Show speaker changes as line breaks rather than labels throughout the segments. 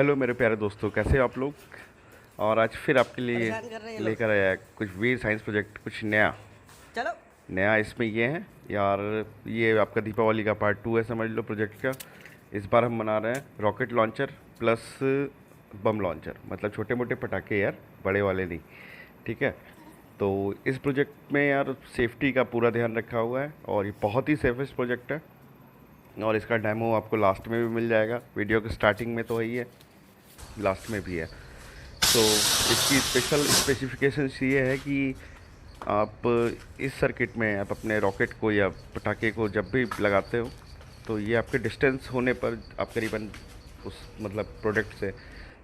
Hello मेरे प्यारे दोस्तों, कैसे हो आप लोग। और आज फिर आपके लिए
परेशान कर रहे हैं ये लोग।
लेकर आया है कुछ वीर साइंस प्रोजेक्ट, कुछ नया।
चलो।
नया इसमें ये है यार, ये आपका दीपावली का पार्ट 2 है समझ लो प्रोजेक्ट का। इस बार हम बना रहे हैं रॉकेट लॉन्चर प्लस बम लॉन्चर, मतलब छोटे मोटे पटाखे यार, बड़े वाले नहीं। ठीक है। तो इस प्रोजेक्ट में यार सेफ्टी का पूरा ध्यान रखा हुआ है और ये बहुत ही सेफेस्ट प्रोजेक्ट है। और इसका डेमो आपको लास्ट में भी मिल जाएगा, वीडियो के स्टार्टिंग में तो है ही है, लास्ट में भी है। तो इसकी स्पेशल स्पेसिफिकेशंस ये है कि आप इस सर्किट में आप अपने रॉकेट को या पटाखे को जब भी लगाते हो तो ये आपके डिस्टेंस होने पर आप करीबन उस मतलब प्रोडक्ट से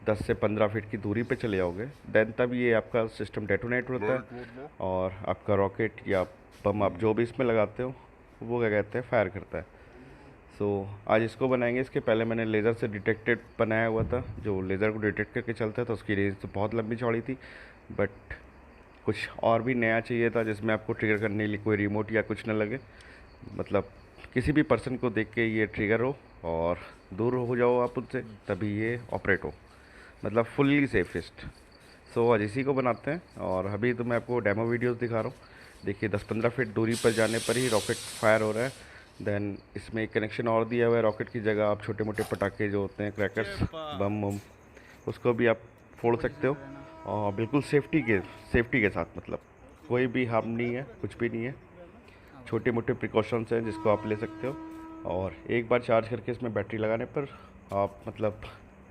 10 से 15 फीट की दूरी पे चले जाओगे, देन तब ये आपका सिस्टम डेटोनेट होता है और आपका रॉकेट या बम आप जो भी इसमें लगाते हो वो क्या कहते हैं फायर करता है। सो आज इसको बनाएंगे। इसके पहले मैंने लेज़र से डिटेक्टेड बनाया हुआ था, जो लेज़र को डिटेक्ट करके चलता है, तो उसकी रेंज तो बहुत लंबी चौड़ी थी। बट कुछ और भी नया चाहिए था जिसमें आपको ट्रिगर करने के लिए कोई रिमोट या कुछ न लगे, मतलब किसी भी पर्सन को देख के ये ट्रिगर हो और दूर हो जाओ आप उनसे तभी ये ऑपरेट हो, मतलब फुल्ली सेफेस्ट। सो आज इसी को बनाते हैं और अभी तो मैं आपको डेमो वीडियोस दिखा रहा हूँ। देखिए 10-15 फीट दूरी पर जाने पर ही रॉकेट फायर हो रहा है। देन इसमें एक कनेक्शन और दिया हुआ है, रॉकेट की जगह आप छोटे मोटे पटाखे जो होते हैं क्रैकर्स, बम वम, उसको भी आप फोड़ सकते हो। और बिल्कुल सेफ्टी के साथ, मतलब कोई भी हार्म नहीं है, कुछ भी नहीं है। छोटे मोटे प्रिकॉशंस हैं जिसको आप ले सकते हो। और एक बार चार्ज करके इसमें बैटरी लगाने पर आप मतलब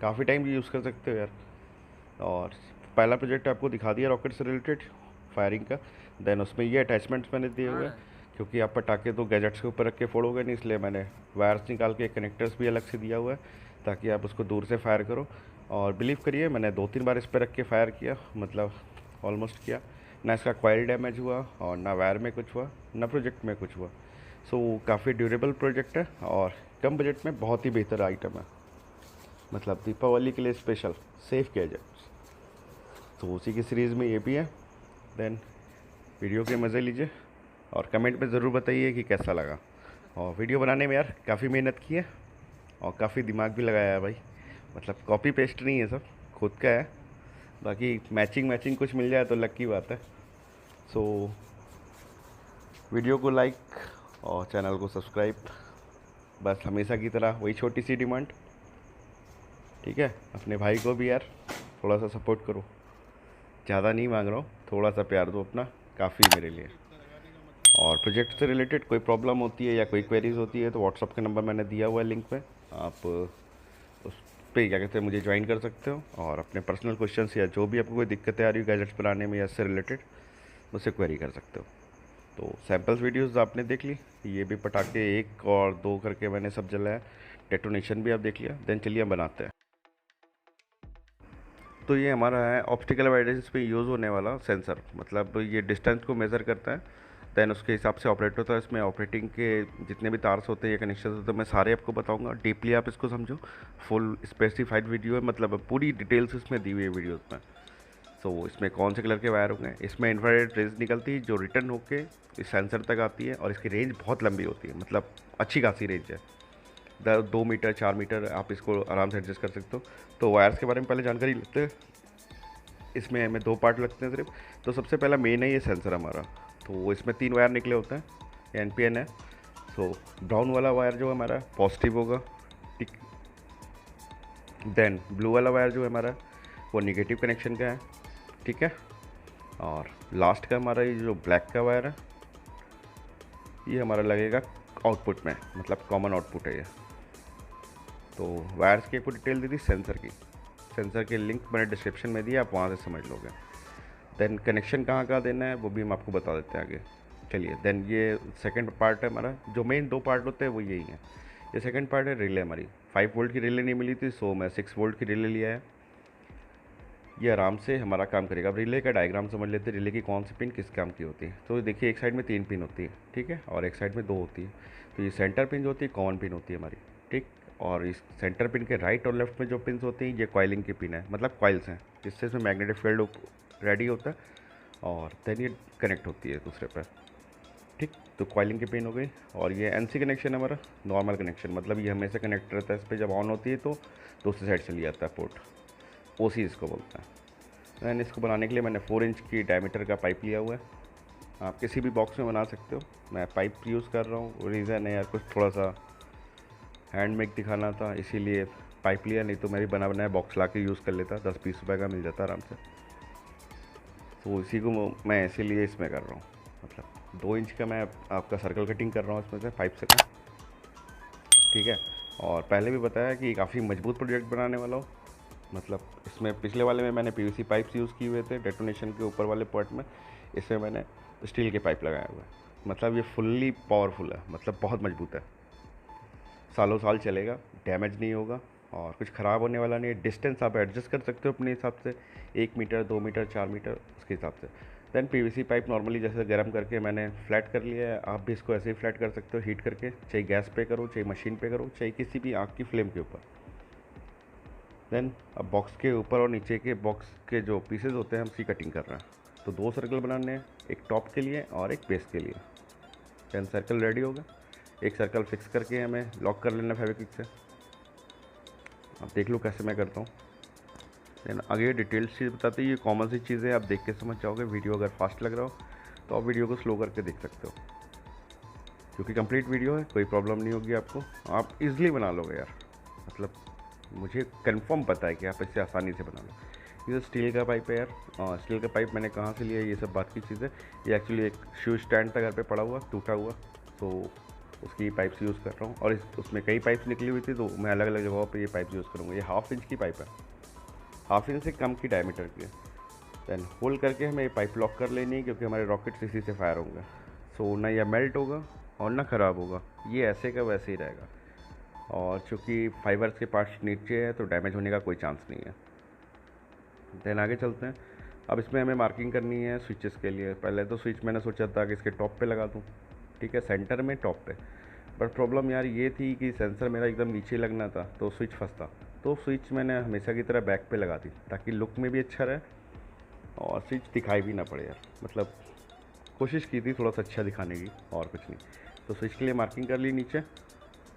काफ़ी टाइम भी यूज़ कर सकते हो यार। और पहला प्रोजेक्ट आपको दिखा दिया रॉकेट से रिलेटेड फायरिंग का। देन उसमें ये अटैचमेंट्स मैंने दिए हुए हैं क्योंकि आप पटाखे तो गैजेट्स के ऊपर रख के फोड़ोगे नहीं, इसलिए मैंने वायर्स निकाल के कनेक्टर्स भी अलग से दिया हुआ है ताकि आप उसको दूर से फायर करो। और बिलीव करिए मैंने 2-3 बार इस पर रख के फायर किया, मतलब ऑलमोस्ट किया, ना इसका कॉइल डैमेज हुआ और ना वायर में कुछ हुआ ना प्रोजेक्ट में कुछ हुआ। सो काफ़ी ड्यूरेबल प्रोजेक्ट है और कम बजट में बहुत ही बेहतर आइटम है, मतलब दीपावली के लिए स्पेशल सेफ गैजेट्स। तो उसी की सीरीज़ में ये भी है। देन वीडियो के मज़े लीजिए और कमेंट में ज़रूर बताइए कि कैसा लगा। और वीडियो बनाने में यार काफ़ी मेहनत की है और काफ़ी दिमाग भी लगाया है भाई, मतलब कॉपी पेस्ट नहीं है, सब खुद का है। बाकी मैचिंग मैचिंग कुछ मिल जाए तो लकी बात है। सो वीडियो को लाइक और चैनल को सब्सक्राइब, बस हमेशा की तरह वही छोटी सी डिमांड। ठीक है, अपने भाई को भी यार थोड़ा सा सपोर्ट करो, ज़्यादा नहीं मांग रहा हूँ, थोड़ा सा प्यार दो अपना, काफ़ी मेरे लिए। और प्रोजेक्ट से रिलेटेड कोई प्रॉब्लम होती है या कोई क्वेरीज होती है तो व्हाट्सअप का नंबर मैंने दिया हुआ है लिंक पे, आप उस पे क्या कहते हैं मुझे ज्वाइन कर सकते हो और अपने पर्सनल क्वेश्चंस या जो भी आपको कोई दिक्कतें आ रही हो गैजेट्स बनाने में या इससे रिलेटेड मुझसे क्वेरी कर सकते हो। तो सैम्पल्स वीडियोस आपने देख ली, ये भी पटाखे 1 और 2 करके मैंने सब जलाया, डेटोनेशन भी आप देख लिया। देन चलिए हम बनाते हैं। तो ये हमारा है ऑप्टिकल अवॉइडेंस पे यूज़ होने वाला सेंसर, मतलब ये डिस्टेंस को मेज़र करता है, देन उसके हिसाब से ऑपरेट होता है। इसमें ऑपरेटिंग के जितने भी तार्स होते हैं या कनेक्शन होते हैं मैं सारे आपको बताऊंगा, डीपली आप इसको समझो। फुल स्पेसिफाइड वीडियो है, मतलब पूरी डिटेल्स इसमें दी हुई है वीडियोस में। सो इसमें कौन से कलर के वायर होंगे, इसमें इंफ्रारेड रेज निकलती है जो रिटर्न होके इस सेंसर तक आती है और इसकी रेंज बहुत लंबी होती है, मतलब अच्छी खासी रेंज है। 2 मीटर 4 मीटर आप इसको आराम से एडजस्ट कर सकते हो। तो वायर्स के बारे में पहले जानकारी लेते हैं। इसमें हमें 2 पार्ट लगते हैं सिर्फ। तो सबसे पहला मेन है ये सेंसर हमारा, तो इसमें 3 वायर निकले होते हैं, ये NPN है। सो ब्राउन वाला वायर जो हमारा पॉजिटिव होगा, ठीक। देन ब्लू वाला वायर जो है हमारा वो निगेटिव कनेक्शन का है, ठीक है। और लास्ट का हमारा ये जो ब्लैक का वायर है ये हमारा लगेगा आउटपुट में, मतलब कॉमन आउटपुट है ये। तो वायर्स की आपको डिटेल दी थी, सेंसर की, सेंसर के लिंक मैंने डिस्क्रिप्शन में दिया, आप वहाँ से समझ लोगे। देन कनेक्शन कहाँ कहाँ देना है वो भी हम आपको बता देते हैं आगे। चलिए, देन ये सेकंड पार्ट है हमारा, जो मेन 2 पार्ट होते हैं वो यही है। ये सेकंड पार्ट है रिले हमारी। 5 वोल्ट की रिले नहीं मिली थी, सो मैं 6 वोल्ट की रिले लिया है। ये आराम से हमारा काम करेगा। अब रिले का डायग्राम समझ लेते हैं, रिले की कौन सी पिन किस काम की होती है। तो देखिए एक साइड में 3 पिन होती है, ठीक है, और एक साइड में 2 होती है। तो ये सेंटर पिन जो होती है कॉमन पिन होती है हमारी, ठीक। और इस सेंटर पिन के राइट और लेफ्ट में जो पिन होती हैं ये कॉइलिंग की पिन है, मतलब कॉइल्स हैं जिससे इसमें मैग्नेटिक फील्ड रेडी होता है और देन ये कनेक्ट होती है दूसरे पर। ठीक। तो कॉइलिंग की पिन हो गई, और ये एनसी कनेक्शन है हमारा, नॉर्मल कनेक्शन, मतलब ये हमेशा कनेक्ट रहता है इस पर, जब ऑन होती है तो दूसरी साइड चली जाता है पोर्ट, ओसी इसको बोलते हैं। दैन इसको बनाने के लिए मैंने 4 इंच की डायमीटर का पाइप लिया हुआ है। आप किसी भी बॉक्स में बना सकते हो, मैं पाइप यूज़ कर रहा हूँ, रीज़न है यार कुछ थोड़ा सा हैंडमेड दिखाना था, इसीलिए पाइप लिया, नहीं तो मेरी बना बनाया बॉक्स ला के यूज़ कर लेता, 10-20 रुपये का मिल जाता आराम से। तो इसी को मैं इसीलिए इसमें कर रहा हूँ, मतलब 2 इंच का मैं आपका सर्कल कटिंग कर रहा हूँ इसमें से पाइप से का, ठीक है। और पहले भी बताया कि काफ़ी मजबूत प्रोजेक्ट बनाने वाला हूँ, मतलब इसमें पिछले वाले में मैंने पीवीसी पाइप्स यूज़ किए हुए थे डेटोनेशन के ऊपर वाले पार्ट में, इसमें मैंने स्टील के पाइप लगाया हुआ है। मतलब ये फुल्ली पावरफुल है, मतलब बहुत मजबूत है, सालों साल चलेगा, डैमेज नहीं होगा और कुछ ख़राब होने वाला नहीं है। डिस्टेंस आप एडजस्ट कर सकते हो अपने हिसाब से, 1 मीटर 2 मीटर 4 मीटर उसके हिसाब से। दैन पीवीसी पाइप नॉर्मली जैसे गर्म करके मैंने फ्लैट कर लिया है, आप भी इसको ऐसे ही फ्लैट कर सकते हो हीट करके, चाहे गैस पे करो, चाहे मशीन पे करो, चाहे किसी भी आग की फ्लेम के ऊपर। देन अब बॉक्स के ऊपर और नीचे के बॉक्स के जो पीसेज होते हैं हम उसकी कटिंग कर रहे हैं। तो 2 सर्कल बनाने हैं, एक टॉप के लिए और एक बेस के लिए। देन सर्कल रेडी होगा, एक सर्कल फिक्स करके हमें लॉक कर लेना फेविक्विक से। अब देख लो कैसे मैं करता हूँ। देन आगे डिटेल्स चीज़ बताते हैं, ये कॉमन सी चीज़ें आप देख के समझ जाओगे। वीडियो अगर फास्ट लग रहा हो तो आप वीडियो को स्लो करके देख सकते हो, क्योंकि कंप्लीट वीडियो है, कोई प्रॉब्लम नहीं होगी आपको, आप इजीली बना लोगे यार। मतलब मुझे कंफर्म पता है कि आप इससे आसानी से बना लो। ये स्टील का पाइप है यार, स्टील का पाइप मैंने कहाँ से लिया ये सब बात की चीज़ है। ये एक्चुअली एक शू स्टैंड था घर पे पड़ा हुआ टूटा हुआ, तो उसकी पाइप्स यूज़ कर रहा हूँ। और उसमें कई पाइप्स निकली हुई थी, तो मैं अलग अलग जगहों पे ये पाइप यूज़ करूँगा। ये 1/2 इंच की पाइप है, 1/2 इंच से कम की डायमीटर की है। दैन होल्ड करके हमें ये पाइप लॉक कर लेनी है, क्योंकि हमारे रॉकेट्स इसी से फायर होंगे। सो ना यह मेल्ट होगा और ना ख़राब होगा, ये ऐसे का वैसे ही रहेगा। और चूँकि फाइबर्स के पार्ट्स नीचे है तो डैमेज होने का कोई चांस नहीं है। देन आगे चलते हैं। अब इसमें हमें मार्किंग करनी है स्विचेस के लिए। पहले तो स्विच मैंने सोचा था कि इसके टॉप पे लगा दूँ, ठीक है, सेंटर में टॉप पे। बट प्रॉब्लम यार ये थी कि सेंसर मेरा एकदम नीचे लगना था, तो स्विच फंसता। तो स्विच मैंने हमेशा की तरह बैक पे लगा दी, ताकि लुक में भी अच्छा रहे और स्विच दिखाई भी ना पड़े यार। मतलब कोशिश की थी थोड़ा सा अच्छा दिखाने की, और कुछ नहीं। तो स्विच के लिए मार्किंग कर ली नीचे।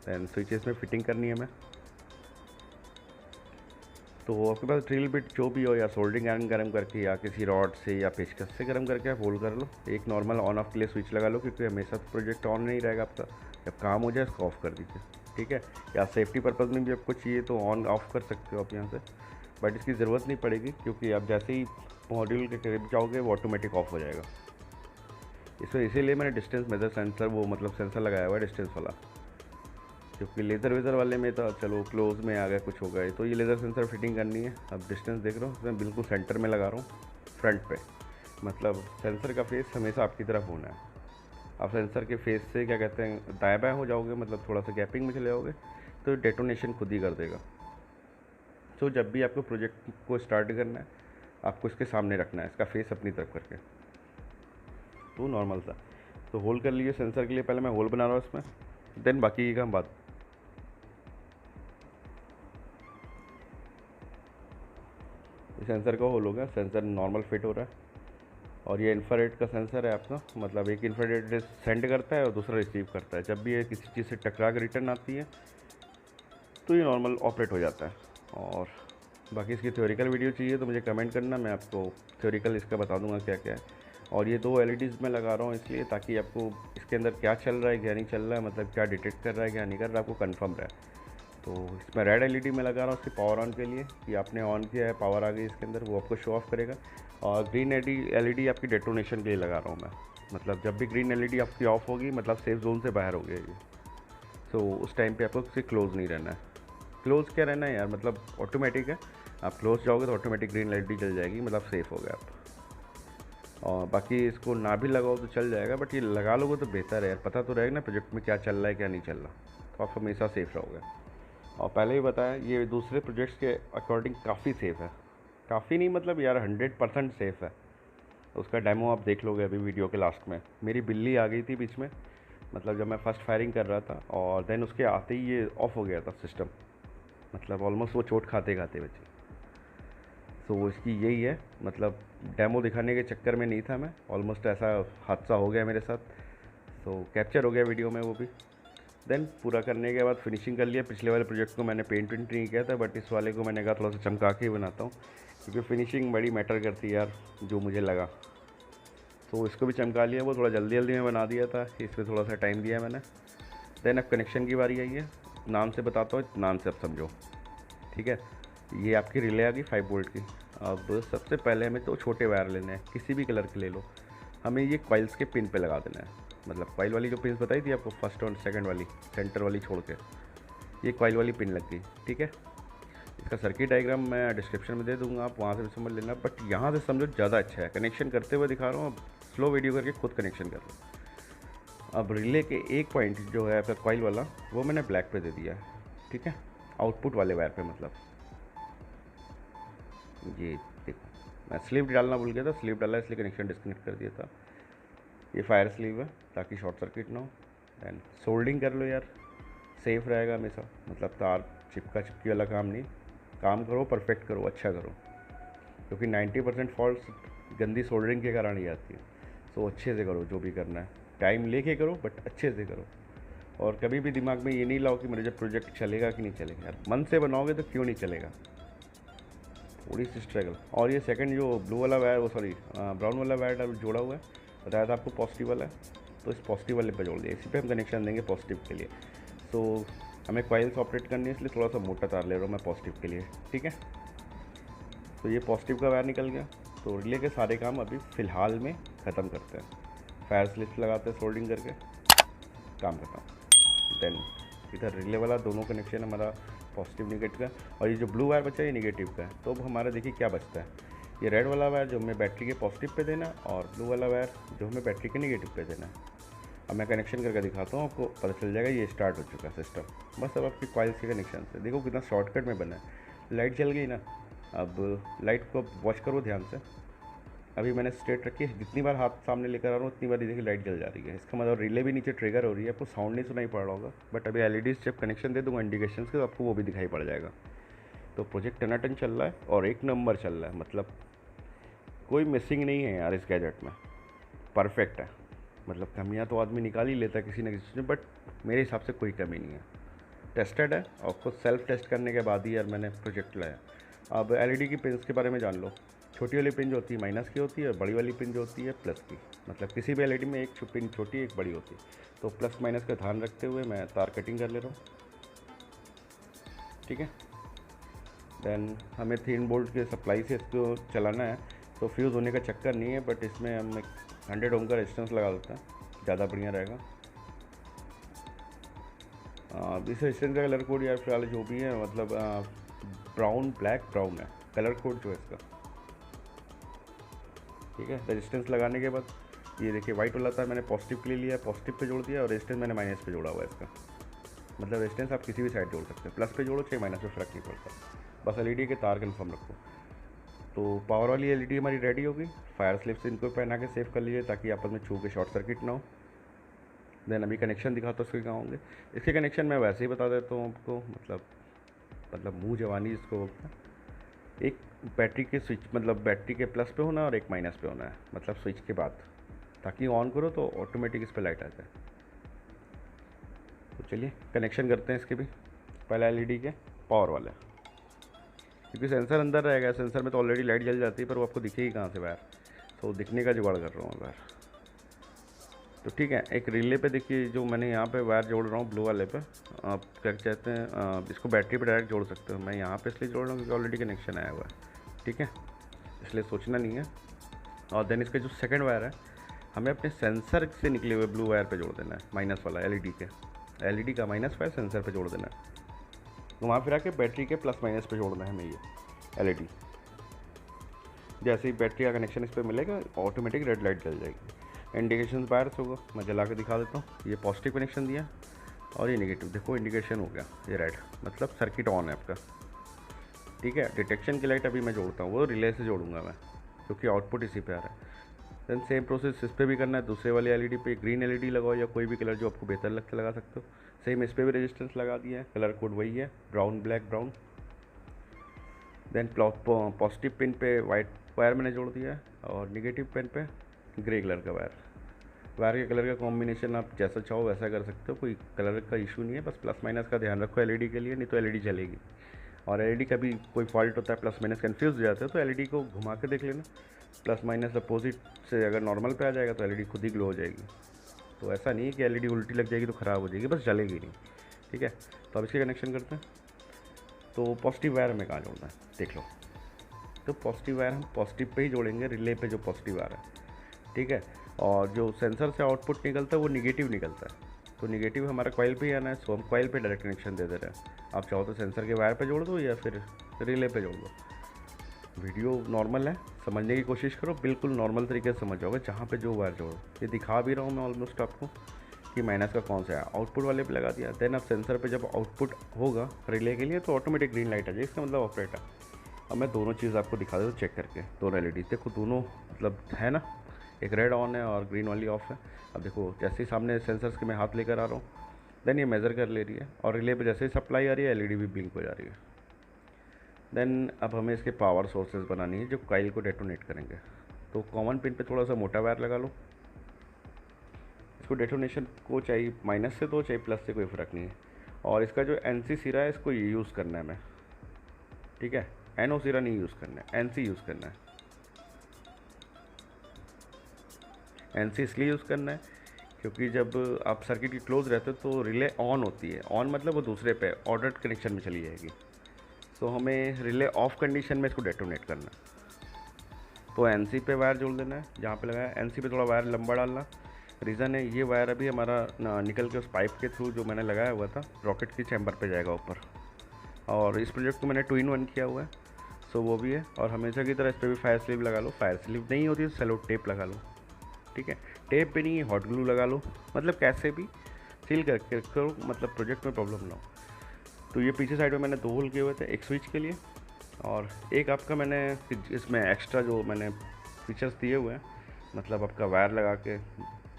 दैन स्विचेस में फिटिंग करनी है हमें। तो आपके पास ड्रिल बिट जो भी हो, या सोल्डरिंग आयरन गर्म करके, या किसी रॉड से या पेचकस से गर्म करके आप होल्ड कर लो। एक नॉर्मल ऑन ऑफ के लिए स्विच लगा लो, क्योंकि हमेशा तो प्रोजेक्ट ऑन नहीं रहेगा आपका, जब काम हो जाए इसको ऑफ़ कर दीजिए, ठीक है। या सेफ्टी पर्पज़ में भी आपको चाहिए तो ऑन ऑफ़ कर सकते हो आप यहाँ से, बट इसकी ज़रूरत नहीं पड़ेगी, क्योंकि आप जैसे ही मॉड्यूल के करीब जाओगे वो ऑटोमेटिक ऑफ हो जाएगा। इसमें इसीलिए मैंने डिस्टेंस मेजर सेंसर, वो मतलब सेंसर लगाया हुआ है डिस्टेंस वाला, क्योंकि लेज़र वेज़र वाले में तो चलो क्लोज में आ गया कुछ हो गया। तो ये लेज़र सेंसर फिटिंग करनी है। अब डिस्टेंस देख रहा हूँ, मैं बिल्कुल सेंटर में लगा रहा हूँ, फ्रंट पे। मतलब सेंसर का फेस हमेशा आपकी तरफ होना है। आप सेंसर के फेस से क्या कहते हैं दाएं बाएं हो जाओगे, मतलब थोड़ा सा गैपिंग में चले जाओगे, तो डेटोनेशन खुद ही कर देगा। तो जब भी आपको प्रोजेक्ट को स्टार्ट करना है, आपको इसके सामने रखना है, इसका फेस अपनी तरफ करके। तो नॉर्मल सा तो होल कर लीजिए सेंसर के लिए। पहले मैं होल बना रहा हूँ इसमें, देन बाकी का हम बात। सेंसर का होल हो गया, सेंसर नॉर्मल फिट हो रहा है। और ये इंफ्रारेड का सेंसर है आपका, मतलब एक इंफ्रारेड सेंड करता है और दूसरा रिसीव करता है। जब भी ये किसी चीज़ से टकरा के रिटर्न आती है तो ये नॉर्मल ऑपरेट हो जाता है। और बाकी इसकी थ्योरिकल वीडियो चाहिए तो मुझे कमेंट करना, मैं आपको थ्योरिकल इसका बता दूंगा क्या क्या है। और ये 2 LEDs मैं लगा रहा हूँ इसलिए, ताकि आपको इसके अंदर क्या चल रहा है क्या नहीं चल रहा है, मतलब क्या डिटेक्ट कर रहा है क्या नहीं कर रहा है, आपको कन्फर्म रहे। तो इसमें रेड LED मैं लगा रहा हूँ इसके पावर ऑन के लिए, कि आपने ऑन किया है, पावर आ गई इसके अंदर, वो आपको शो ऑफ करेगा। और ग्रीन LED आपकी डेटोनेशन के लिए लगा रहा हूँ मैं, मतलब जब भी ग्रीन LED आपकी ऑफ होगी, मतलब सेफ जोन से बाहर हो गई ये। सो उस टाइम पे आपको किसी क्लोज नहीं रहना है। क्लोज क्या रहना है यार, मतलब ऑटोमेटिक है, आप क्लोज जाओगे तो ऑटोमेटिक ग्रीन LED जल जाएगी, मतलब सेफ़ हो गया आप। और बाकी इसको ना भी लगाओ तो चल जाएगा, बट ये लगा लोगे तो बेहतर है यार, पता तो रहेगा ना प्रोजेक्ट में क्या चल रहा है क्या नहीं चल रहा, तो आप हमेशा सेफ़ रहोगे। और पहले ही बताया, ये दूसरे प्रोजेक्ट्स के अकॉर्डिंग काफ़ी सेफ़ है। काफ़ी नहीं मतलब यार 100% सेफ़ है। उसका डेमो आप देख लोगे अभी वीडियो के लास्ट में। मेरी बिल्ली आ गई थी बीच में, मतलब जब मैं फ़र्स्ट फायरिंग कर रहा था, और देन उसके आते ही ये ऑफ हो गया था सिस्टम, मतलब ऑलमोस्ट वो चोट खाते खाते बची। तो इसकी यही है, मतलब डेमो दिखाने के चक्कर में नहीं था मैं, ऑलमोस्ट ऐसा हादसा हो गया मेरे साथ। तो कैप्चर हो गया वीडियो में वो भी। देन पूरा करने के बाद फिनिशिंग कर लिया। पिछले वाले प्रोजेक्ट को मैंने पेंट वेंट नहीं किया था, बट इस वाले को मैंने कहा थोड़ा सा चमका के ही बनाता हूँ, क्योंकि फिनिशिंग बड़ी मैटर करती है यार, जो मुझे लगा। तो इसको भी चमका लिया, वो थोड़ा जल्दी जल्दी में बना दिया था, इसमें थोड़ा सा टाइम दिया मैंने। देन अब कनेक्शन की बारी आई है। नाम से बताता हूँ, नाम से अब समझो, ठीक है। ये आपकी रिले आ गई 5 वोल्ट की। अब सबसे पहले हमें तो छोटे वायर लेने हैं, किसी भी कलर के ले लो। हमें ये कॉइल्स के पिन पे लगा देना है, मतलब कॉइल वाली जो पिन बताई थी आपको, फर्स्ट और सेकंड वाली, सेंटर वाली छोड़ के, ये कॉइल वाली पिन लग गई, ठीक है। इसका सर्किट डायग्राम मैं डिस्क्रिप्शन में दे दूंगा, आप वहाँ से भी समझ लेना, बट यहाँ से समझो ज़्यादा अच्छा है। कनेक्शन करते हुए दिखा रहा हूँ, अब स्लो वीडियो करके खुद कनेक्शन कर लो। अब रिले के एक पॉइंट जो है आपका कॉइल वाला, वो मैंने ब्लैक पे दे दिया है, ठीक है, आउटपुट वाले वायर पे। मतलब ये देखो, मैं स्लीव डालना भूल गया था, स्लीव डाला इसलिए कनेक्शन डिस्कनेक्ट कर दिया था। ये फायर स्लीव है ताकि शॉर्ट सर्किट ना हो। एंड सोल्डिंग कर लो यार, सेफ रहेगा हमेशा, मतलब तार चिपका चिपकी वाला काम नहीं, काम करो परफेक्ट करो, अच्छा करो, क्योंकि 90% फॉल्ट गंदी सोल्डरिंग के कारण ही आती है। सो अच्छे से करो जो भी करना है, टाइम लेके करो बट अच्छे से करो। और कभी भी दिमाग में ये नहीं लाओ कि मेरा जब प्रोजेक्ट चलेगा कि नहीं चलेगा। यार मन से बनाओगे तो क्यों नहीं चलेगा, थोड़ी सी स्ट्रगल। और ये सेकंड जो ब्लू वाला वायर, वो सॉरी ब्राउन वाला वायर जोड़ा हुआ है, बताया था आपको पॉजिटिव वाला है, तो इस पॉजिटिव वाले पे जोड़ दिया, इसी पे हम कनेक्शन देंगे पॉजिटिव के लिए। तो हमें कॉइल्स ऑपरेट करनी है, इसलिए थोड़ा सा मोटा तार ले रहा हूँ मैं पॉजिटिव के लिए, ठीक है। तो ये पॉजिटिव का वायर निकल गया। तो रिले के सारे काम अभी फ़िलहाल में ख़त्म करते हैं, फायर स्लिप्स लगाते हैं सोल्डिंग करके, काम खत्म। देन इधर रिले वाला दोनों कनेक्शन हमारा पॉजिटिव निगेटिव का, और ये जो ब्लू वायर बचा है ये निगेटिव का है। तो अब हमारा देखिए क्या बचता है, ये रेड वाला वायर जो हमें बैटरी के पॉजिटिव पे देना, और ब्लू वाला वायर जो हमें बैटरी के निगेटिव पे देना है। अब मैं कनेक्शन करके दिखाता हूँ, आपको पता चल जाएगा ये स्टार्ट हो चुका है सिस्टम। बस अब आपकी कॉइल्स के कनेक्शन से देखो कितना शॉर्टकट में बना है। लाइट जल गई ना, अब लाइट को वॉच करो ध्यान से। अभी मैंने स्ट्रेट रखी है, जितनी बार हाथ सामने लेकर आ रहा हूँ उतनी बार देखिए लाइट जल जा रही है। इसका मतलब रिले भी नीचे ट्रिगर हो रही है, आपको साउंड नहीं सुनाई पड़ रहा होगा, बट अभी एलईडीज जब कनेक्शन दे दूँगा इंडिकेशन के, तो आपको वो भी दिखाई पड़ जाएगा। तो प्रोजेक्ट टनाटन चल रहा है और एक नंबर चल रहा है, मतलब कोई मिसिंग नहीं है यार इस गैजेट में, परफेक्ट है। मतलब कमियां तो आदमी निकाल ही लेता है किसी न किसी में, बट मेरे हिसाब से कोई कमी नहीं है, टेस्टेड है। और खुद सेल्फ टेस्ट करने के बाद ही यार मैंने प्रोजेक्ट लाया। अब एलईडी की पिन्स के बारे में जान लो। छोटी वाली पिन जो होती है माइनस की होती है, और बड़ी वाली पिन जो होती है प्लस की। मतलब किसी भी एलईडी में एक पिन छोटी एक बड़ी होती है, तो प्लस माइनस का ध्यान रखते हुए मैं तार कटिंग कर ले रहा हूँ, ठीक है। देन हमें 3 वोल्ट के सप्लाई से इसको चलाना है, तो फ्यूज़ होने का चक्कर नहीं है, बट इसमें हम 100 ओम का रेजिस्टेंस लगा देते हैं, ज़्यादा बढ़िया रहेगा। इस रेजिस्टेंस का कलर कोड यार फिलहाल जो भी है, मतलब ब्राउन ब्लैक ब्राउन है कलर कोड जो है इसका, ठीक है। रेजिस्टेंस लगाने के बाद ये देखिए वाइट वाला था, मैंने पॉजिटिव के लिए लिया, पॉजिटिव पे जोड़ दिया, और रेजिस्टेंस मैंने माइनस पे जोड़ा हुआ है इसका। मतलब रेजिस्टेंस आप किसी भी साइड जोड़ सकते हैं, प्लस पे जोड़ो चाहे माइनस पे, फ़र्क नहीं पड़ता, बस एलईडी के तार कन्फर्म रखो। तो पावर वाली एलईडी हमारी रेडी हो गई। फायर स्लिप्स इनको पहना के सेव कर लीजिए ताकि आपस में छू के शॉर्ट सर्किट ना हो। देन अभी कनेक्शन दिखाता हूँ उसके कहाँ होंगे। इसके कनेक्शन मैं वैसे ही बता देता हूँ आपको, मतलब मुँह जवानी इसको बोलते हैं। एक बैटरी के स्विच, मतलब बैटरी के प्लस पे होना है और एक माइनस पे होना है, मतलब स्विच के बाद, ताकि ऑन करो तो ऑटोमेटिक इस पर लाइट आ जाए। तो चलिए कनेक्शन करते हैं इसके भी। पहला एलईडी के पावर वाले, क्योंकि सेंसर अंदर रहेगा, सेंसर में तो ऑलरेडी लाइट जल जाती है, पर वो आपको दिखेगी कहाँ से वायर, तो दिखने का जुगाड़ कर रहा हूँ वायर। तो ठीक है, एक रिले पे देखिए जो मैंने यहाँ पे वायर जोड़ रहा हूँ ब्लू वाले पे, आप क्या कहते हैं, इसको बैटरी पे डायरेक्ट जोड़ सकते हो। मैं यहाँ पे इसलिए जोड़ रहा हूँ क्योंकि ऑलरेडी कनेक्शन आया हुआ है, ठीक है, इसलिए सोचना नहीं है। और देन इसका जो सेकंड वायर है, हमें अपने सेंसर से निकले हुए ब्लू वायर पे जोड़ देना है, माइनस वाला एलईडी का माइनस वायर सेंसर पे जोड़ देना है। घुमा फिरा के बैटरी के प्लस माइनस पे जोड़ना है हमें ये एलईडी। जैसे ही बैटरी का कनेक्शन इस पर मिलेगा ऑटोमेटिक रेड लाइट जल जाएगी। इंडिकेशन बाहर से होगा, मैं जला के दिखा देता हूँ। ये पॉजिटिव कनेक्शन दिया और ये नेगेटिव, देखो इंडिकेशन हो गया ये रेड, मतलब सर्किट ऑन है आपका, ठीक है। डिटेक्शन की लाइट अभी मैं जोड़ता हूँ, वो रिले से जोड़ूंगा मैं, क्योंकि आउटपुट इसी पे आ रहा है। देन सेम प्रोसेस इस पर भी करना है, दूसरे वाली एलईडी पे ग्रीन एलईडी लगाओ या कोई भी कलर जो आपको बेहतर लगता है लगा सकते हो। सेम इस पर भी रेजिस्टेंस लगा दिया है, कलर कोड वही है, brown black brown. Then positive pin पे वाइट वायर मैंने जोड़ दिया है, और निगेटिव पिन पे ग्रे कलर का वायर। वायर के कलर का कॉम्बिनेशन आप जैसा चाहो वैसा कर सकते हो, कोई कलर का इशू नहीं है, बस प्लस माइनस का ध्यान रखो एलईडी के लिए, नहीं तो एलईडी चलेगी। और एलईडी का भी कोई फॉल्ट होता है, प्लस माइनस कन्फ्यूज हो जाते हो तो एलईडी को घुमा के देख लेना, प्लस माइनस अपोजिट से अगर नॉर्मल पे आ जाएगा तो एलईडी खुद ही ग्लो हो जाएगी। तो ऐसा नहीं है कि एलईडी उल्टी लग जाएगी तो ख़राब हो जाएगी, बस जलेगी नहीं। ठीक है, तो अब इसके कनेक्शन करते हैं। तो पॉजिटिव वायर हमें कहाँ जोड़ना है देख लो। तो पॉजिटिव वायर हम पॉजिटिव पे ही जोड़ेंगे, रिले पे जो पॉजिटिव वायर है। ठीक है, और जो सेंसर से आउटपुट निकलता है वो निगेटिव निकलता है, तो निगेटिव हमारा कॉइल पे ही आना है, सो हम कॉइल पे डायरेक्ट कनेक्शन दे दे रहे हैं। आप चाहो तो सेंसर के वायर पे जोड़ दो या फिर रिले पे जोड़ दो। वीडियो नॉर्मल है, समझने की कोशिश करो, बिल्कुल नॉर्मल तरीके से समझ जाओगे जहाँ पे जो वायर जोड़ो। ये दिखा भी रहा हूँ मैं ऑलमोस्ट आपको कि माइनस का कौन सा है, आउटपुट वाले पे लगा दिया। देन अब सेंसर पे जब आउटपुट होगा रिले के लिए तो ऑटोमेटिक ग्रीन लाइट आ जाएगी, इसका मतलब ऑपरेट है। अब मैं दोनों चीज़ आपको दिखा देता हूँ चेक करके, दोनों एलईडी देखो, दोनों मतलब है ना, एक रेड ऑन है और ग्रीन वाली ऑफ है। अब देखो जैसे ही सामने सेंसर्स के मैं हाथ लेकर आ रहा हूँ, देन ये मेज़र कर ले रही है, और रिले पे जैसे ही सप्लाई आ रही है एलईडी भी ब्लिंक हो जा रही है। देन अब हमें इसके पावर सोर्सेज बनानी है जो कॉइल को डेटोनेट करेंगे। तो कॉमन पिन पे थोड़ा सा मोटा वायर लगा लो, इसको डेटोनेशन को चाहिए माइनस से दो चाहे प्लस से, कोई फ़र्क नहीं है। और इसका जो एनसी सिरा है इसको ये यूज़ करना है हमें। ठीक है, एनओ सिरा नहीं यूज़ करना है, एनसी यूज़ करना है। एनसी इसलिए यूज़ करना है क्योंकि जब आप सर्किट की क्लोज रहते हो तो रिले ऑन होती है, ऑन मतलब वो दूसरे पे ऑर्डर्ड कनेक्शन में चली जाएगी। तो हमें रिले ऑफ कंडीशन में इसको डेटोनेट करना है। तो एनसी पे वायर जोड़ देना है, जहाँ पे लगाया एनसी पे थोड़ा वायर लंबा डालना। रीज़न है ये वायर अभी हमारा निकल के उस पाइप के थ्रू जो मैंने लगाया हुआ था रॉकेट की चैम्बर पे जाएगा ऊपर। और इस प्रोजेक्ट को मैंने 2-in-1 किया हुआ है, सो वो भी है। और हमेशा की तरह इस पर भी फायर स्लीव लगा लो, फायर स्लीव नहीं होती तो सेलो टेप लगा लो। ठीक है, टेप पे नहीं, हॉट ग्लू लगा लो, मतलब कैसे भी सील करके करो, मतलब प्रोजेक्ट में प्रॉब्लम ना हो। तो ये पीछे साइड में मैंने 2 होल किए हुए थे, एक स्विच के लिए और एक आपका मैंने इसमें एक्स्ट्रा जो मैंने फीचर्स दिए हुए हैं, मतलब आपका वायर लगा के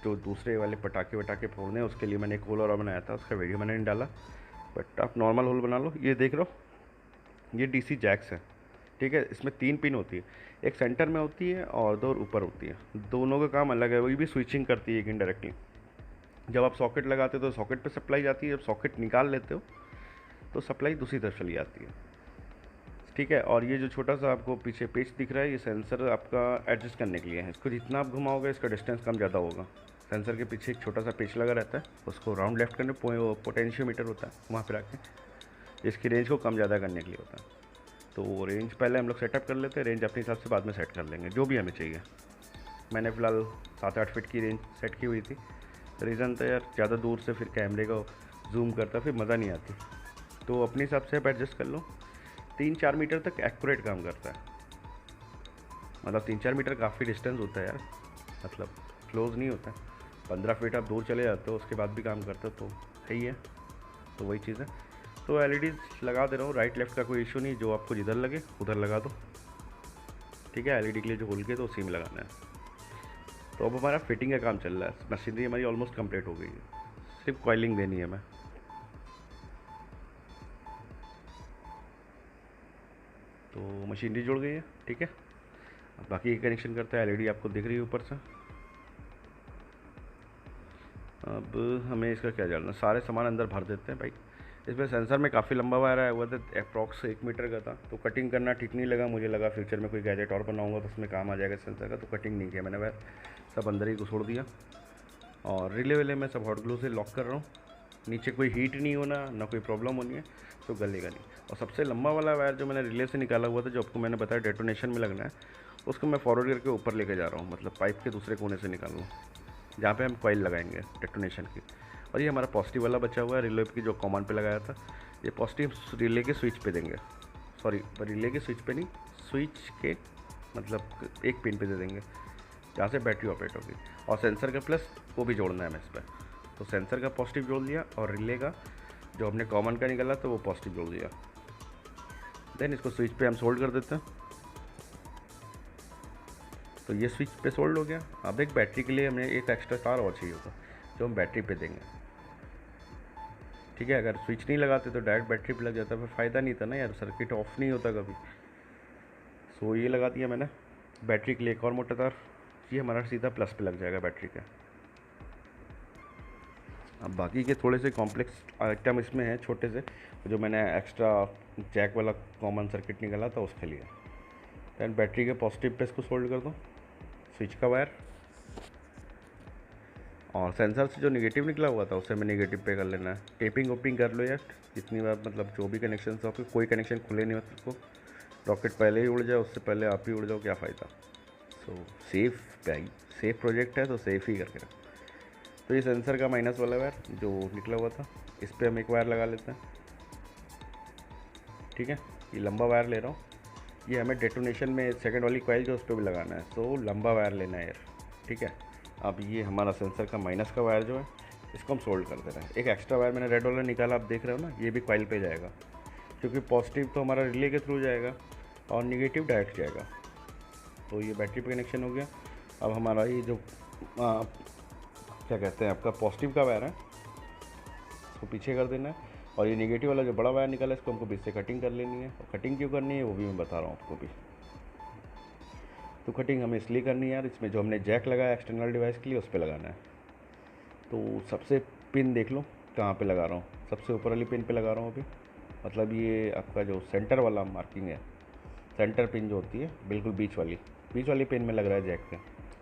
जो दूसरे वाले पटाखे वटाखे फोड़ने उसके लिए मैंने एक होल और बनाया था, उसका वीडियो मैंने नहीं डाला, बट आप नॉर्मल होल बना लो। ये देख लो, ये डीसी जैक्स है। ठीक है, इसमें 3 पिन होती है, एक सेंटर में होती है और 2 ऊपर होती है, दोनों का काम अलग है, वही भी स्विचिंग करती है इनडायरेक्टली। जब आप सॉकेट लगाते हो तो सॉकेट पे सप्लाई जाती है, जब सॉकेट निकाल लेते हो तो सप्लाई दूसरी तरफ चली जाती है। ठीक है, और ये जो छोटा सा आपको पीछे पेच दिख रहा है ये सेंसर आपका एडजस्ट करने के लिए है, इसको जितना आप घुमाओगे इसका डिस्टेंस कम ज़्यादा होगा। सेंसर के पीछे एक छोटा सा पेच लगा रहता है, उसको राउंड लेफ्ट करने पोटेंशियोमीटर होता है वहाँ पर रखें, जिसकी रेंज को कम ज़्यादा करने के लिए होता है। तो रेंज पहले हम लोग सेटअप कर लेते हैं, रेंज अपने हिसाब से बाद में सेट कर लेंगे जो भी हमें चाहिए। मैंने फ़िलहाल 7-8 फीट की रेंज सेट की हुई थी। रीज़न था यार ज़्यादा दूर से फिर कैमरे को जूम करता फिर मज़ा नहीं आती, तो अपने हिसाब से आप एडजस्ट कर लो। 3-4 मीटर तक एक्यूरेट काम करता है, मतलब 3-4 मीटर काफ़ी डिस्टेंस होता है यार, मतलब क्लोज नहीं होता है। 15 फीट आप दूर चले जाते हो उसके बाद भी काम करते हो, तो है ही है। तो वही चीज़ है। तो एलईडीज़ लगा दे रहा हूँ, राइट लेफ़्ट का कोई इशू नहीं, जो आपको जिधर लगे उधर लगा दो। ठीक है, एलईडी के लिए जो होल के तो उसी में लगाना है। तो अब हमारा फिटिंग का काम चल रहा है, मशीनरी हमारी ऑलमोस्ट कंप्लीट हो गई है, सिर्फ कॉइलिंग देनी है हमें। तो मशीनरी जुड़ गई है। ठीक है, अब बाकी कनेक्शन करते हैं। एलईडी आपको दिख रही है ऊपर से। अब हमें इसका क्या जानना, सारे सामान अंदर भर देते हैं भाई। इसमें सेंसर में काफ़ी लंबा वायर आया हुआ था, अप्रॉक्स 1 मीटर का था, तो कटिंग करना ठीक नहीं लगा मुझे, लगा फ्यूचर में कोई गैजेट और बनाऊंगा तो उसमें काम आ जाएगा सेंसर का, तो कटिंग नहीं किया मैंने, वायर सब अंदर ही घुसोड़ दिया। और रिले वेले मैं सब हॉट ग्लू से लॉक कर रहा हूँ, नीचे कोई हीट नहीं होना, ना कोई प्रॉब्लम होनी है, तो गलेगा नहीं। और सबसे लंबा वाला वायर जो मैंने रिले से निकाला हुआ था, जो आपको मैंने बताया डेटोनेशन में लगना है, उसको मैं फॉरवर्ड करके ऊपर लेके जा रहा हूँ, मतलब पाइप के दूसरे कोने से निकाल लूँ जहाँ पे हम कॉइल लगाएंगे डेटोनेशन की। और ये हमारा पॉजिटिव वाला बचा हुआ है रिले की, जो कॉमन पे लगाया था, ये पॉजिटिव रिले के स्विच पे देंगे, सॉरी रिले के स्विच पे नहीं, स्विच के मतलब एक पिन पे दे देंगे जहाँ से बैटरी ऑपरेट होगी। और सेंसर का प्लस वो भी जोड़ना है हमें इस पर, तो सेंसर का पॉजिटिव जोड़ दिया और रिले का जो हमने कॉमन का निकाला तो वो पॉजिटिव जोड़ दिया। देन इसको स्विच पे हम सोल्ड कर देते हैं। तो ये स्विच पे सोल्ड हो गया। अब एक बैटरी के लिए हमें एक एक्स्ट्रा तार और चाहिए होगा जो हम बैटरी पे देंगे। ठीक है, अगर स्विच नहीं लगाते तो डायरेक्ट बैटरी पे लग जाता, फिर फ़ायदा नहीं था ना यार, सर्किट ऑफ नहीं होता कभी। सो ये लगा दिया मैंने बैटरी के लिए एक और मोटा तार, ये हमारा सीधा प्लस पे लग जाएगा बैटरी का। अब बाकी के थोड़े से कॉम्प्लेक्स आइटम इसमें हैं छोटे से, जो मैंने एक्स्ट्रा जैक वाला कॉमन सर्किट निकाला था उसके लिए। दैन बैटरी के पॉजिटिव पे इसको सोल्ड कर दो, स्विच का वायर, और सेंसर से जो नेगेटिव निकला हुआ था उससे मैं नेगेटिव पे कर लेना है। टेपिंग ओपिंग कर लो यार जितनी बार, मतलब जो भी कनेक्शन हो आपके, कोई कनेक्शन खुले नहीं होते को, रॉकेट पहले ही उड़ जाए, उससे पहले आप ही उड़ जाओ, क्या फ़ायदा। सो सेफ भाई, सेफ प्रोजेक्ट है तो सेफ ही करके रखो। तो ये सेंसर का माइनस वाला वायर जो निकला हुआ था, इस पर हम एक वायर लगा लेते हैं। ठीक है, ये लंबा वायर ले रहा हूँ, ये हमें डेटोनेशन में सेकंड वाली कॉइल जो उस पर भी लगाना है, तो लंबा वायर लेना है यार। ठीक है, अब ये हमारा सेंसर का माइनस का वायर जो है इसको हम सोल्ड कर दे रहे हैं। एक एक्स्ट्रा वायर मैंने रेड वाला निकाला, आप देख रहे हो ना, ये भी कॉइल पे जाएगा, क्योंकि पॉजिटिव तो हमारा रिले के थ्रू जाएगा और निगेटिव डायरेक्ट जाएगा। तो ये बैटरी पे कनेक्शन हो गया। अब हमारा ये जो क्या कहते हैं आपका पॉजिटिव का वायर है, इसको पीछे कर देना है, और ये नेगेटिव वाला जो बड़ा वायर निकाला है इसको हमको बीच से कटिंग कर लेनी है। और कटिंग क्यों करनी है वो भी मैं बता रहा हूँ आपको भी। तो कटिंग हमें इसलिए करनी है यार, इसमें जो हमने जैक लगाया एक्सटर्नल डिवाइस के लिए उस पर लगाना है। तो सबसे पिन देख लो कहाँ पे लगा रहा हूँ, सबसे ऊपर वाली पिन पे लगा रहा हूँ अभी। मतलब ये आपका जो सेंटर वाला मार्किंग है, सेंटर पिन जो होती है बिल्कुल बीच वाली पिन में लग रहा है जैक के,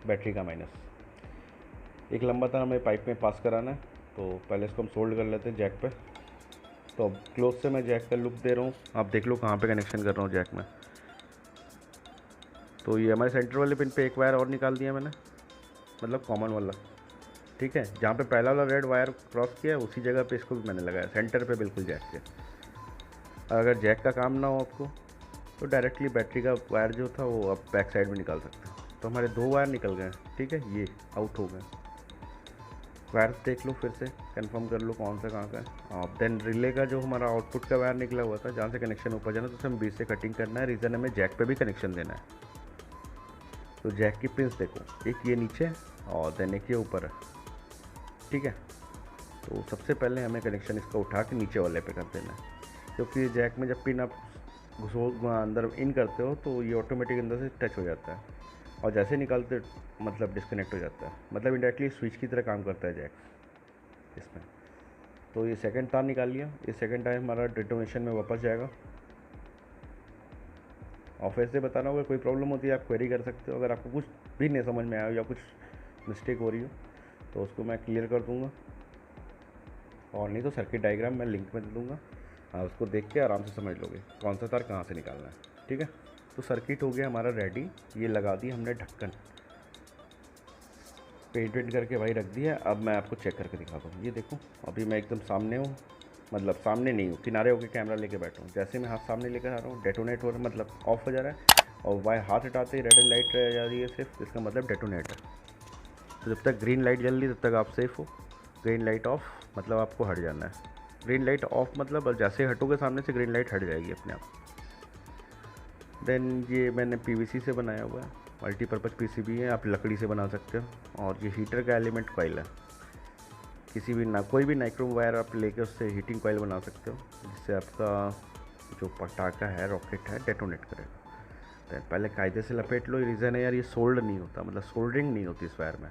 बैटरी का माइनस। एक लंबा तार हमें पाइप में पास कराना है, तो पहले इसको हम सोल्ड कर लेते हैं जैक पे। तो अब क्लोज से मैं जैक का लुक दे रहा हूँ, आप देख लो कहाँ पे कनेक्शन कर रहा हूँ जैक में। तो ये हमारे सेंटर वाले पिन पे एक वायर और निकाल दिया मैंने, मतलब कॉमन वाला। ठीक है, जहाँ पे पहला वाला रेड वायर क्रॉस किया उसी जगह पे इसको भी मैंने लगाया, सेंटर पे बिल्कुल जैक के। अगर जैक का काम ना हो आपको तो डायरेक्टली बैटरी का वायर जो था वो आप बैक साइड में निकाल सकते हैं। तो हमारे 2 वायर निकल गए। ठीक है, ये आउट हो गए। वायर देख लो फिर से, कंफर्म कर लो कौन सा कहाँ का है। और देन रिले का जो हमारा आउटपुट का वायर निकला हुआ था, जहाँ से कनेक्शन ऊपर जाना, तो उसे हम बीच से कटिंग करना है। रीज़न हमें जैक पे भी कनेक्शन देना है। तो जैक की पिंस देखो, एक ये नीचे और देन एक ये ऊपर है। ठीक है, तो सबसे पहले हमें कनेक्शन इसका उठा के नीचे वाले पे कर देना है, क्योंकि जैक में जब पिन आप घुसो अंदर इन करते हो तो ये ऑटोमेटिक अंदर से टच हो जाता है, और जैसे निकालते मतलब डिस्कनेक्ट हो जाता है। मतलब इंडायरेक्टली स्विच की तरह काम करता है जैक इसमें। तो ये सेकंड तार निकाल लिया, ये सेकंड टाइम हमारा डेटोनेशन में वापस जाएगा। और फिर से बताना होगा, कोई प्रॉब्लम होती है आप क्वेरी कर सकते हो। अगर आपको कुछ भी नहीं समझ में आया या कुछ मिस्टेक हो रही हो तो उसको मैं क्लियर कर दूँगा, और नहीं तो सर्किट डायग्राम मैं लिंक में दे दूँगा, उसको देख के आराम से समझ लोगे कौन सा तार कहाँ से निकालना है। ठीक है, तो सर्किट हो गया हमारा रेडी। ये लगा दी हमने ढक्कन, पेंट वेंट करके भाई रख दिया। अब मैं आपको चेक करके दिखाता हूँ। ये देखो, अभी मैं एकदम सामने हूँ, मतलब सामने नहीं हूँ, किनारे होकर कैमरा लेके बैठा हूँ। जैसे मैं हाथ सामने लेकर आ रहा हूँ, डेटोनेट हो रहा है, मतलब ऑफ हो जा रहा है, और वाई हाथ हटाते ही रेड लाइट रह जा रही है सिर्फ, इसका मतलब डेटोनेट है। तो जब तक ग्रीन लाइट जल रही तब तक आप सेफ़ हो। ग्रीन लाइट ऑफ मतलब आपको हट जाना है। ग्रीन लाइट ऑफ मतलब जैसे हटोगे सामने से ग्रीन लाइट हट जाएगी अपने आप। देन ये मैंने पीवीसी से बनाया हुआ है, मल्टीपर्पज़ पीसीबी है, आप लकड़ी से बना सकते हो। और ये हीटर का एलिमेंट कॉइल है, किसी भी ना कोई भी नाइक्रोम वायर आप लेके उससे हीटिंग कॉइल बना सकते हो, जिससे आपका जो पटाखा है, रॉकेट है, डेटोनेट करेगा। तो पहले कायदे से लपेट लो। रीज़न है यार, ये सोल्ड नहीं होता, मतलब सोल्डरिंग नहीं होती इस वायर में।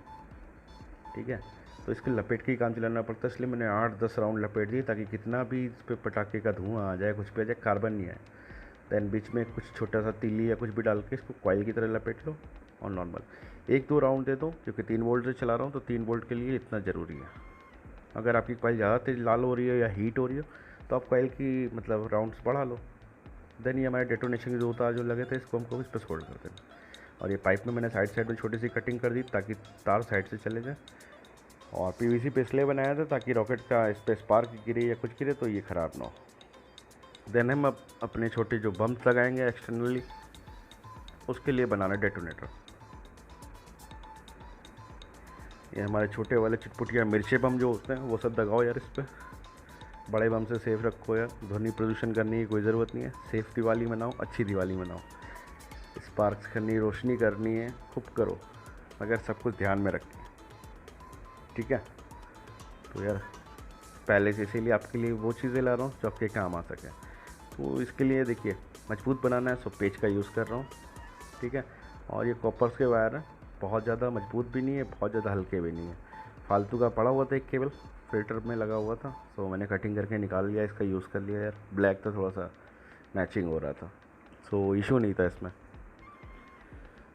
ठीक है, तो इसके लपेट के ही काम चलाना पड़ता है, इसलिए मैंने 8-10 राउंड लपेट दिए, ताकि कितना भी इस पर पटाखे का धुआं आ जाए, कुछ पे आ जाए, कार्बन नहीं आए। दैन बीच में कुछ छोटा सा तीली या कुछ भी डाल के इसको कॉइल की तरह लपेट लो, और नॉर्मल 1-2 राउंड दे दो, क्योंकि 3 वोल्ट से चला रहा हूँ, तो 3 वोल्ट के लिए इतना ज़रूरी है। अगर आपकी कॉइल ज़्यादा तेज लाल हो रही है या हीट हो रही हो तो आप कॉइल की मतलब राउंड्स बढ़ा लो। देन ये हमारे डेटोनेशन के 2 तार जो लगे थे इसको हमको इस पर सोल्ड कर देना। और ये पाइप में मैंने साइड में छोटी सी कटिंग कर दी, ताकि तार साइड से चले जाए। और पीवीसी पे इसलिए बनाया था ताकि रॉकेट का इस पर स्पार्क गिरे या कुछ गिरे तो ये ख़राब ना हो। देन हम अपने छोटे जो बम्स लगाएंगे एक्सटर्नली, उसके लिए बनाना डेटोनेटर। ये हमारे छोटे वाले चिटपुटिया मिर्चे बम जो होते हैं वो सब दगाओ यार इस पर। बड़े बम से सेफ रखो यार, ध्वनि प्रदूषण करने की कोई ज़रूरत नहीं है। सेफ दिवाली मनाओ, अच्छी दिवाली मनाओ, स्पार्क्स करनी, रोशनी करनी है, खूब करो, मगर सब कुछ ध्यान में रखें। ठीक है, तो यार पहले से इसीलिए आपके लिए वो चीज़ें ला रहा हूँ जो आपके काम आ सके। तो इसके लिए देखिए, मजबूत बनाना है, सो पेच का यूज़ कर रहा हूँ। ठीक है, और ये कॉपर्स के वायर हैं, बहुत ज़्यादा मजबूत भी नहीं है, बहुत ज़्यादा हल्के भी नहीं है, फालतू का पड़ा हुआ था एक केबल, फिल्टर में लगा हुआ था, सो मैंने कटिंग करके निकाल लिया, इसका यूज़ कर लिया यार। ब्लैक तो थोड़ा सा मैचिंग हो रहा था, सो इशू नहीं था इसमें।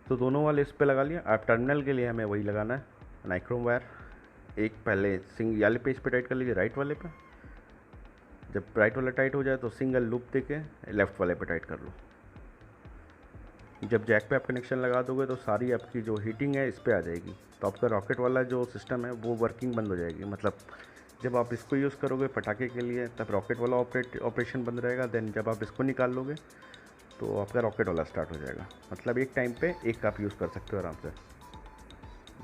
तो दोनों वाले इस पे लगा लिया। अब टर्मिनल के लिए हमें वही लगाना है, नाइक्रोम वायर। एक पहले वाले पे इस पे टाइट कर लीजिए, राइट वाले पे। जब राइट वाला टाइट हो जाए तो सिंगल लूप दे के लेफ़्ट वाले पे टाइट कर लो। जब जैक पे आप कनेक्शन लगा दोगे तो सारी आपकी जो हीटिंग है इस पे आ जाएगी, तो आपका रॉकेट वाला जो सिस्टम है वो वर्किंग बंद हो जाएगी। मतलब जब आप इसको यूज़ करोगे पटाखे के लिए तब रॉकेट वाला ऑपरेशन बंद रहेगा। देन जब आप इसको निकाल लोगे तो आपका रॉकेट वाला स्टार्ट हो जाएगा। मतलब एक टाइम पे एक आप यूज़ कर सकते हो आराम से।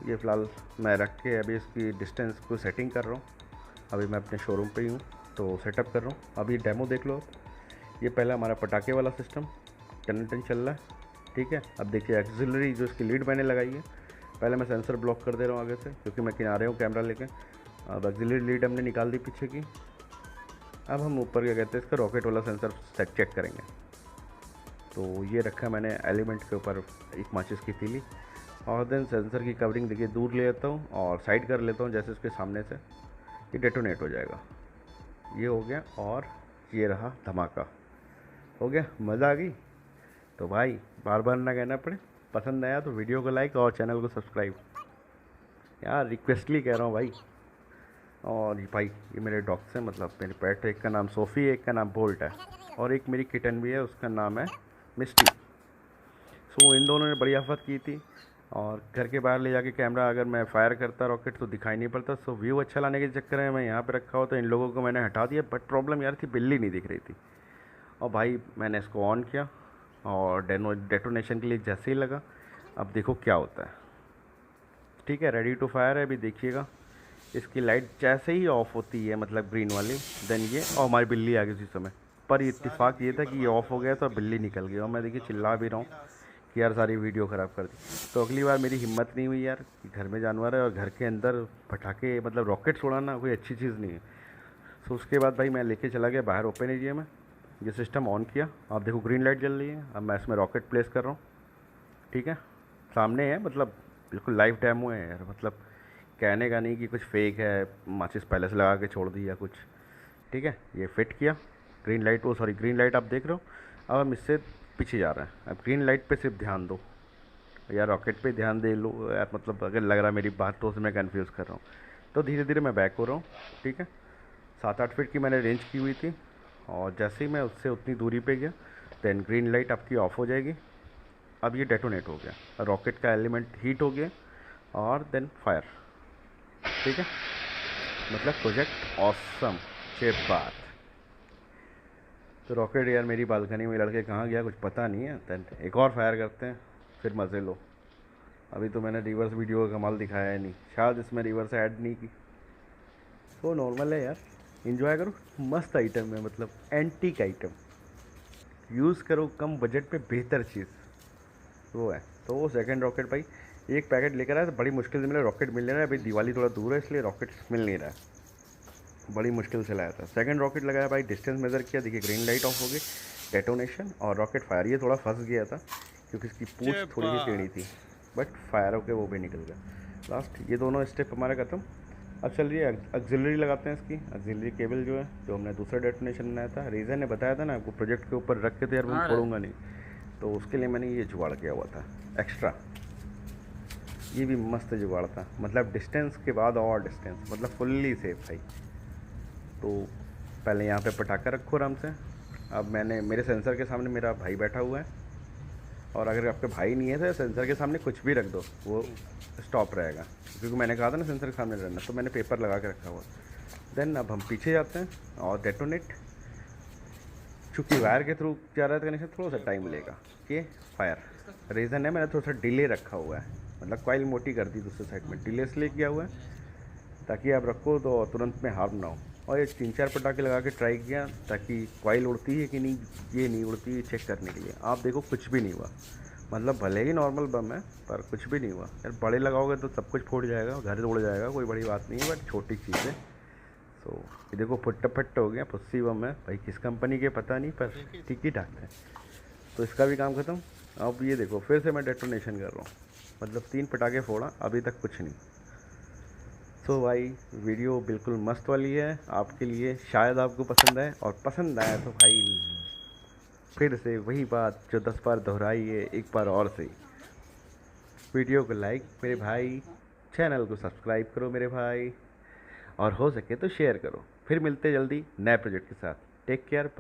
ये फ़िलहाल मैं रख के अभी इसकी डिस्टेंस को सेटिंग कर रहा हूँ। अभी मैं अपने शोरूम पे ही हूँ तो सेटअप कर रहा हूँ। अभी डेमो देख लो आप। ये पहला हमारा पटाखे वाला सिस्टम टन चल रहा है, ठीक है। अब देखिए एक्सिलरी जो इसकी लीड मैंने लगाई है, पहले मैं सेंसर ब्लॉक कर दे रहा हूँ आगे से क्योंकि मैं किनारे हूँ कैमरा लेके। अब एक्सिलरी लीड हमने निकाल दी पीछे की। अब हम ऊपर क्या कहते हैं इसका रॉकेट वाला सेंसर सेट चेक करेंगे। तो ये रखा मैंने एलिमेंट के ऊपर एक माचिस की तीली, और देन सेंसर की कवरिंग देखिए दूर ले लेता हूँ और साइड कर लेता हूँ जैसे उसके सामने से, ये डेटोनेट हो जाएगा। ये हो गया और ये रहा धमाका। हो गया, मज़ा आ गई। तो भाई बार बार ना कहना पड़े, पसंद आया तो वीडियो को लाइक और चैनल को सब्सक्राइब, यार रिक्वेस्टली कह रहा हूँ भाई। और भाई ये मेरे डॉग्स हैं, मतलब मेरे पेट, एक का नाम सोफ़ी है, एक का नाम बोल्ट है, और एक मेरी किटन भी है उसका नाम है मिस्टी। सो इन दोनों ने बड़ी आफत की थी, और घर के बाहर ले जाके कैमरा अगर मैं फायर करता रॉकेट तो दिखाई नहीं पड़ता। सो व्यू अच्छा लाने के चक्कर में मैं यहाँ पे रखा हुआ, तो इन लोगों को मैंने हटा दिया। बट प्रॉब्लम यार थी, बिल्ली नहीं दिख रही थी। और भाई मैंने इसको ऑन किया और डेटोनेशन के लिए जैसे ही लगा, अब देखो क्या होता है। ठीक है, रेडी टू फायर है। अभी देखिएगा इसकी लाइट जैसे ही ऑफ होती है, मतलब ग्रीन वाली, देन ये, और हमारी बिल्ली आ गई उसी समय। पर इत्तेफाक ये था कि ये ऑफ़ हो गया तो बिल्ली निकल गई, और मैं देखिए चिल्ला भी रहा हूँ कि यार सारी वीडियो ख़राब कर दी। तो अगली बार मेरी हिम्मत नहीं हुई यार कि घर में जानवर है और घर के अंदर पटाखे, मतलब रॉकेट उड़ाना कोई अच्छी चीज़ नहीं है। तो उसके बाद भाई मैं लेके चला गया बाहर ओपन एरिया में, ये सिस्टम ऑन किया। आप देखो ग्रीन लाइट जल रही है। अब मैं इसमें रॉकेट प्लेस कर रहा हूँ, ठीक है, सामने है, मतलब बिल्कुल लाइव डेमो है यार। मतलब कहने का नहीं कि कुछ फेक है, माचिस पहले से लगा के छोड़ दी या कुछ। ठीक है, ये फिट किया। ग्रीन लाइट, वो सॉरी ग्रीन लाइट आप देख रहे हो। अब हम इससे पीछे जा रहे हैं। अब ग्रीन लाइट पे सिर्फ ध्यान दो यार, रॉकेट पे ध्यान दे लो यार। मतलब अगर लग रहा है मेरी बात तो उसमें कंफ्यूज कर रहा हूँ। तो धीरे धीरे मैं बैक हो रहा हूँ, ठीक है। 7-8 फीट की मैंने रेंज की हुई थी, और जैसे ही मैं उससे उतनी दूरी पे गया, देन ग्रीन लाइट आपकी ऑफ हो जाएगी। अब ये डेटोनेट हो गया, रॉकेट का एलिमेंट हीट हो गया, और देन फायर, ठीक है। मतलब प्रोजेक्ट ऑसम से बात। तो रॉकेट यार मेरी बालकनी में लड़के कहाँ गया कुछ पता नहीं है। देन एक और फायर करते हैं, फिर मज़े लो। अभी तो मैंने रिवर्स वीडियो का कमाल दिखाया है नहीं, शायद इसमें रिवर्स ऐड नहीं की। तो नॉर्मल है यार, इन्जॉय करो। मस्त आइटम है, मतलब एंटीक आइटम, यूज़ करो कम बजट पे बेहतर चीज़ वो है। तो वो सेकंड रॉकेट भाई एक पैकेट लेकर आया, तो बड़ी मुश्किल से मिला रॉकेट मिल रहा है। अभी दिवाली थोड़ा दूर है इसलिए रॉकेट मिल नहीं रहा है, बड़ी मुश्किल से लाया था। सेकंड रॉकेट लगाया भाई, डिस्टेंस मेज़र किया, देखिए ग्रीन लाइट ऑफ हो गई, डेटोनेशन और रॉकेट फायर। ये थोड़ा फंस गया था क्योंकि इसकी पूंछ थोड़ी सी टेढ़ी थी, बट फायर होकर वो भी निकल गया। लास्ट ये दोनों स्टेप हमारे ख़त्म। अब चल रही है ऑक्सिलरी लगाते हैं। इसकी ऑक्सिलरी केबल जो है, जो हमने दूसरा डेटोनेशन बनाया था, रीज़न ने बताया था ना आपको, प्रोजेक्ट के ऊपर रख के तो यार मैं छोड़ूंगा नहीं, तो उसके लिए मैंने ये जुगाड़ किया हुआ था एक्स्ट्रा। ये भी मस्त जुगाड़ था, मतलब डिस्टेंस के बाद और डिस्टेंस, मतलब फुल्ली सेफ भाई। तो पहले यहाँ पे पटाखा रखो आराम से। अब मैंने मेरे सेंसर के सामने मेरा भाई बैठा हुआ है, और अगर आपके भाई नहीं है तो सेंसर के सामने कुछ भी रख दो, वो स्टॉप रहेगा। क्योंकि मैंने कहा था ना सेंसर के सामने रहना, तो मैंने पेपर लगा के रखा हुआ। देन अब हम पीछे जाते हैं और डेटोनेट। चूँकि वायर के थ्रू जा रहा है कनेक्शन, थोड़ा सा टाइम लेगा कि फायर। रीज़न है मैंने थोड़ा सा डिले रखा हुआ है, मतलब कॉइल मोटी कर दी दूसरे साइड में, डिले इसलिए किया हुआ है ताकि आप रखो तो तुरंत में हार्म ना हो। और ये 3-4 पटाखे लगा के ट्राई किया ताकि कॉइल उड़ती है कि नहीं, ये नहीं उड़ती है चेक करने के लिए। आप देखो कुछ भी नहीं हुआ, मतलब भले ही नॉर्मल बम है पर कुछ भी नहीं हुआ यार। बड़े लगाओगे तो सब कुछ फूट जाएगा, घर उड़ जाएगा, कोई बड़ी बात नहीं है, बट छोटी चीज़ है। सो ये देखो फुट्ट फट्ट हो गया, पुस्सी बम है भाई, किस कंपनी के पता नहीं, पर ठीक ही ठाक है। तो इसका भी काम ख़त्म। अब ये देखो फिर से मैं डेटोनेशन कर रहा हूँ, मतलब 3 पटाखे फोड़ा, अभी तक कुछ नहीं। तो भाई वीडियो बिल्कुल मस्त वाली है आपके लिए, शायद आपको पसंद आए, और पसंद आया तो भाई फिर से वही बात जो 10 बार दोहराई है, एक बार और सही, वीडियो को लाइक मेरे भाई, चैनल को सब्सक्राइब करो मेरे भाई, और हो सके तो शेयर करो। फिर मिलते जल्दी नए प्रोजेक्ट के साथ। Take care.